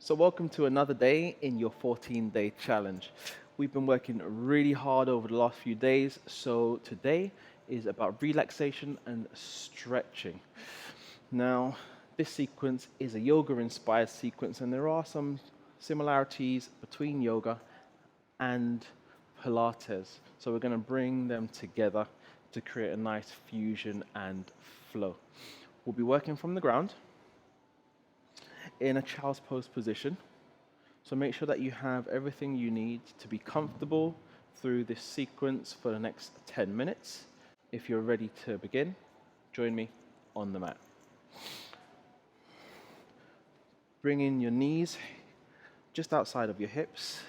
So welcome to another day in your 14-day challenge. We've been working really hard over the last few days, so today is about relaxation and stretching. Now, this sequence is a yoga-inspired sequence, and there are some similarities between yoga and Pilates. So we're going to bring them together to create a nice fusion and flow. We'll be working from the ground in a child's pose position. So make sure that you have everything you need to be comfortable through this sequence for the next 10 minutes. If you're ready to begin, join me on the mat. Bring in your knees just outside of your hips.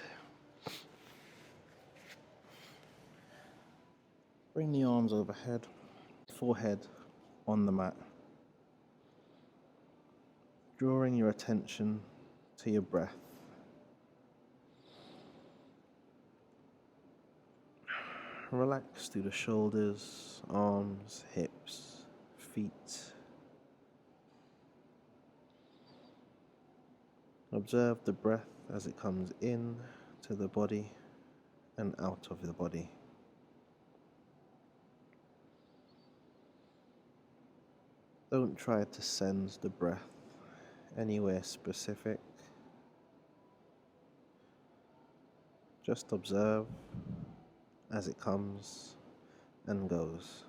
Bring the arms overhead, forehead on the mat. Drawing your attention to your breath. Relax through the shoulders, arms, hips, feet. Observe the breath as it comes in to the body and out of the body. Don't try to send the breath anywhere specific. Just observe as it comes and goes.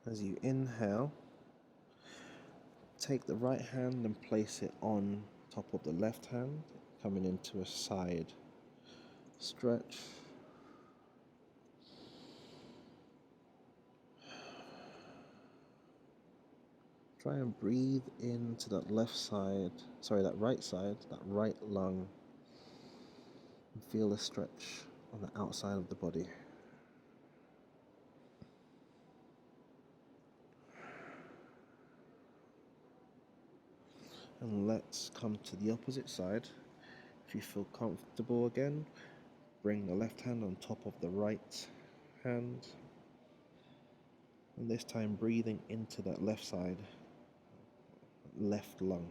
As you inhale, take the right hand and place it on top of the left hand, coming into a side stretch. Try and breathe into that that right lung, and feel the stretch on the outside of the body. And let's come to the opposite side. If you feel comfortable again, bring the left hand on top of the right hand. And this time breathing into that left side, left lung.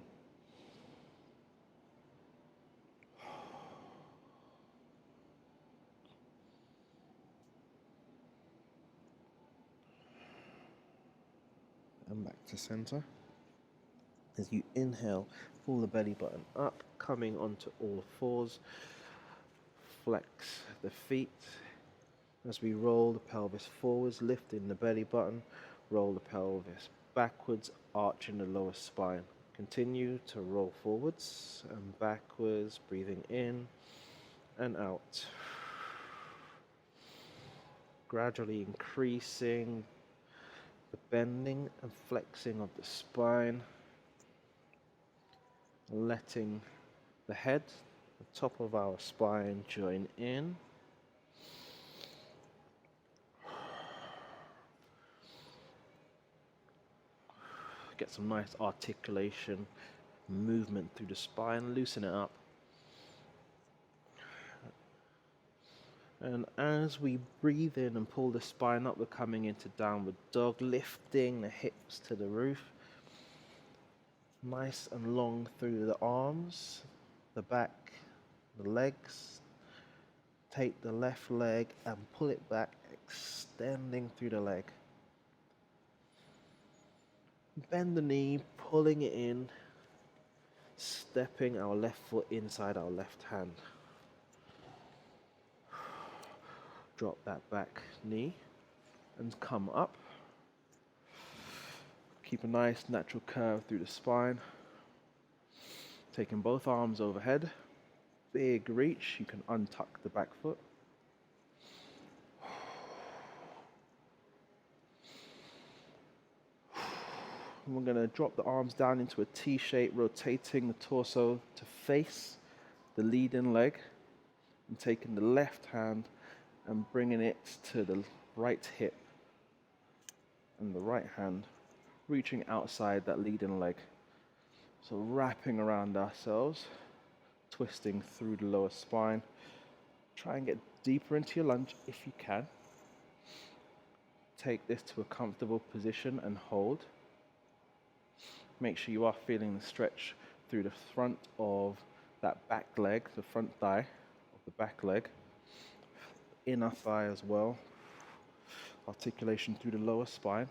And back to center. As you inhale, pull the belly button up, coming onto all fours. Flex the feet. As we roll the pelvis forwards, lifting the belly button, roll the pelvis backwards, arching the lower spine. Continue to roll forwards and backwards, breathing in and out. Gradually increasing the bending and flexing of the spine, letting the head, the top of our spine, join in. Get some nice articulation, movement through the spine, loosen it up. And as we breathe in and pull the spine up, we're coming into downward dog, lifting the hips to the roof. Nice and long through the arms, the back, the legs. Take the left leg and pull it back, extending through the leg. Bend the knee, pulling it in, stepping our left foot inside our left hand. Drop that back knee and come up. Keep a nice natural curve through the spine. Taking both arms overhead. Big reach. You can untuck the back foot. And we're going to drop the arms down into a T shape, rotating the torso to face the leading leg, and taking the left hand and bringing it to the right hip, and the right hand reaching outside that leading leg. So wrapping around ourselves twisting through the lower spine. Try and get deeper into your lunge if you can. Take this to a comfortable position and hold. Make sure you are feeling the stretch through the front of that back leg, the front thigh of the back leg, inner thigh as well. Articulation through the lower spine.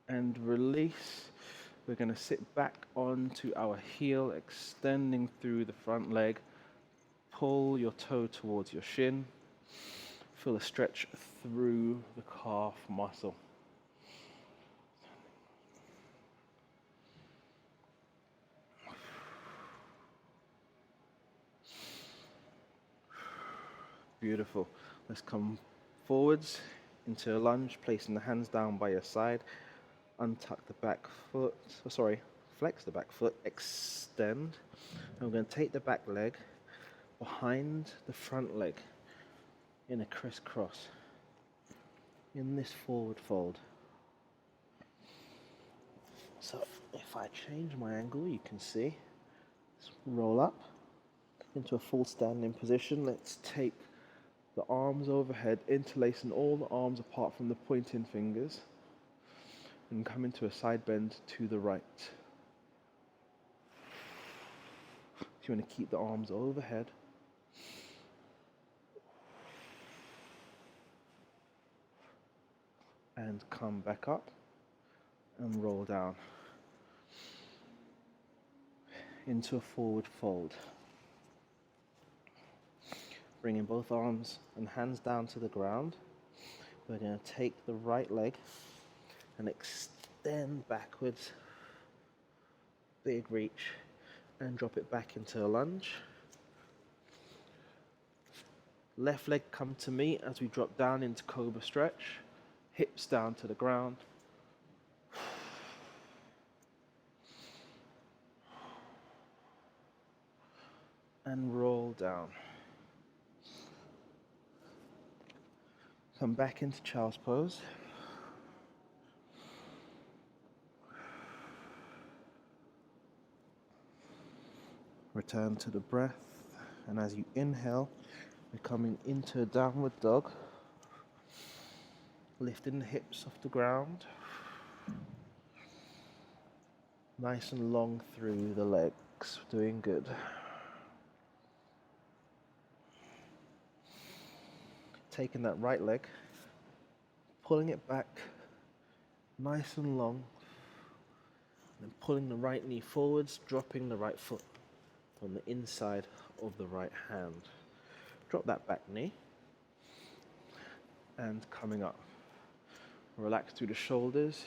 And release. We're going to sit back onto our heel, extending through the front leg. Pull your toe towards your shin. Feel a stretch through the calf muscle. Beautiful. Let's come forwards into a lunge, placing the hands down by your side. Untuck the back foot, flex the back foot, extend. And we're going to take the back leg behind the front leg in a crisscross, in this forward fold. So if I change my angle, you can see, let's roll up into a full standing position. Let's take the arms overhead, interlacing all the arms apart from the pointing fingers, and come into a side bend to the right. So you want to keep the arms overhead. And come back up and roll down into a forward fold. Bringing both arms and hands down to the ground. We're going to take the right leg and extend backwards, big reach, and drop it back into a lunge. Left leg come to me as we drop down into Cobra Stretch, hips down to the ground. And roll down. Come back into child's pose. Return to the breath, and as you inhale, we're coming into a downward dog, lifting the hips off the ground, nice and long through the legs, doing good. Taking that right leg, pulling it back, nice and long, and pulling the right knee forwards, dropping the right foot on the inside of the right hand. Drop that back knee and coming up. Relax through the shoulders.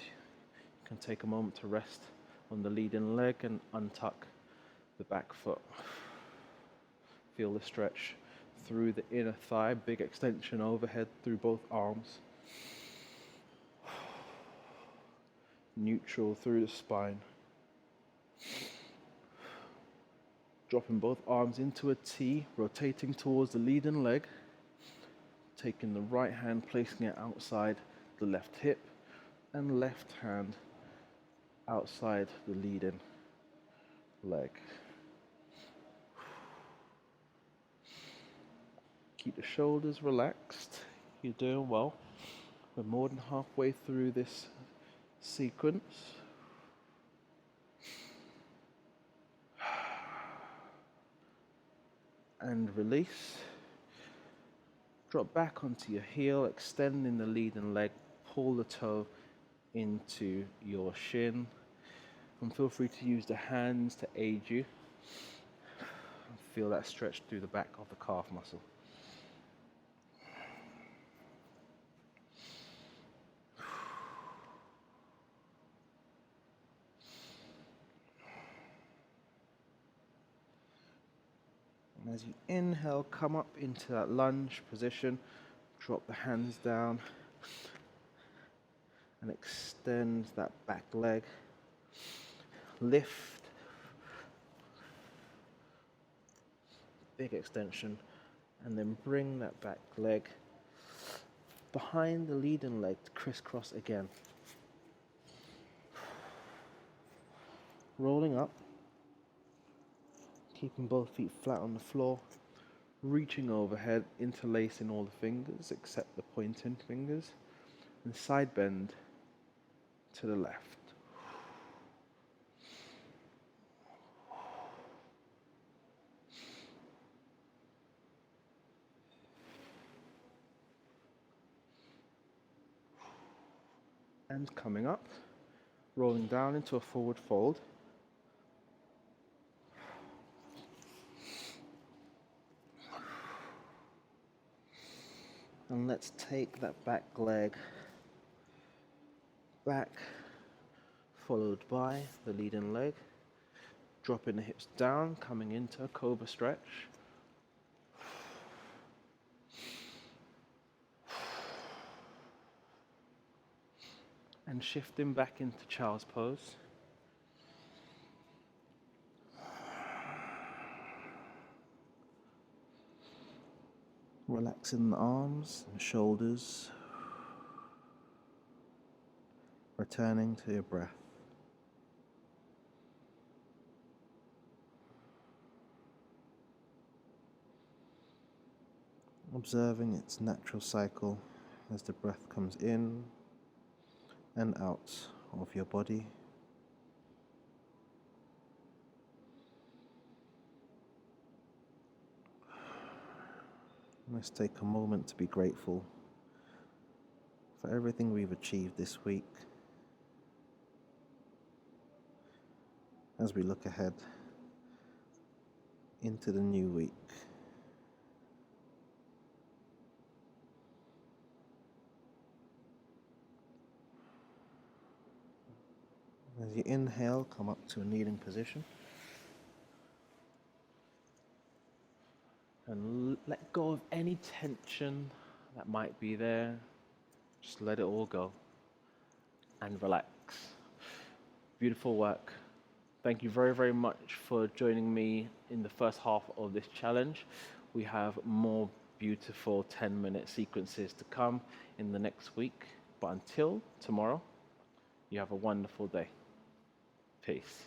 You can take a moment to rest on the leading leg and untuck the back foot. Feel the stretch through the inner thigh, big extension overhead through both arms. Neutral through the spine. Dropping both arms into a T, rotating towards the leading leg. Taking the right hand, placing it outside the left hip, and left hand outside the leading leg. Keep the shoulders relaxed. You're doing well. We're more than halfway through this sequence. And release. Drop back onto your heel, extending the leading leg. Pull the toe into your shin. And feel free to use the hands to aid you. Feel that stretch through the back of the calf muscle. And as you inhale, come up into that lunge position. Drop the hands down and extend that back leg. Lift. Big extension. And then bring that back leg behind the leading leg to crisscross again. rolling up, keeping both feet flat on the floor, reaching overhead, interlacing all the fingers except the pointing fingers, and side bend to the left. And coming up, rolling down into a forward fold. And let's take that back leg back, followed by the leading leg. Dropping the hips down, coming into a Cobra Stretch. And shifting back into Child's Pose. Relaxing the arms and shoulders. Returning to your breath. Observing its natural cycle as the breath comes in and out of your body. Let's take a moment to be grateful for everything we've achieved this week as we look ahead into the new week. As you inhale, come up to a kneeling position. And let go of any tension that might be there. Just let it all go. And relax. Beautiful work. Thank you very, very much for joining me in the first half of this challenge. We have more beautiful 10-minute sequences to come in the next week. But until tomorrow, you have a wonderful day. Peace.